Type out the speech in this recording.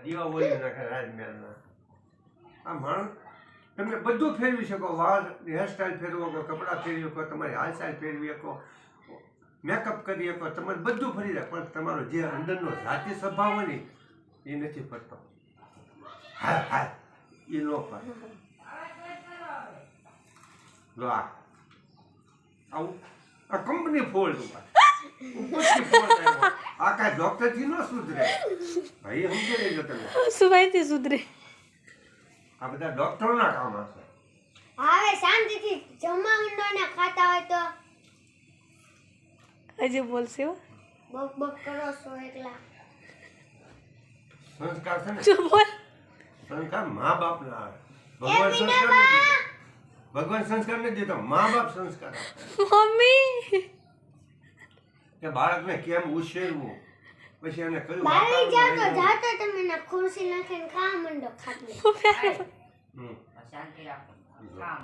દીવા બોલી નાખે રાજમહેલના. આ માણસ તમે બધું ફેરવી શકો, વાળ હેરસ્ટાઈલ ફેરવો શકો, કપડાં ફેરવી શકો, તમારી હાલચાલ ફેરવી શકો, મેકઅપ કરી શકો, તમારે બધું ફરી જાય, પણ તમારો જે અંદરનો જાતિ સ્વભાવ હોય ને એ નથી ફરતો. હા હા એ નો ફરે. લો આવું આ કંપની ફોલ્ટ ઉપરથી ફોલ્ટ આવ્યો. આ કાંઈ ડોક્ટરથી ન સુધરે ભાઈ, સમજી લેજો તમે. શું માહિતી સુધરે? આ બધા ડોક્ટરોના કામ હશે. હવે શાંતિથી જમવા માંડો ને ખાતા હોય તો હજી બોલશે હો. બક બક કરો છો એકલા. સંસ્કાર છે ને, ચૂપ બોલ. સંસ્કાર મા બાપના આવે. ભગવાન સંસ્કાર નથી દીધો. ભગવાન સંસ્કાર નથી દીધો, મા બાપ સંસ્કાર આપે. મમ્મી કે બાળકને કેમ ઉછેરવું, પછી એને કયું બારી જાવ તો વાતાવરણ જાતો તમે ના ખુરશી નાખીને ખાવા માંડો ખાટલે. મમ્મી હમ. શાંતિ રાખો. કામ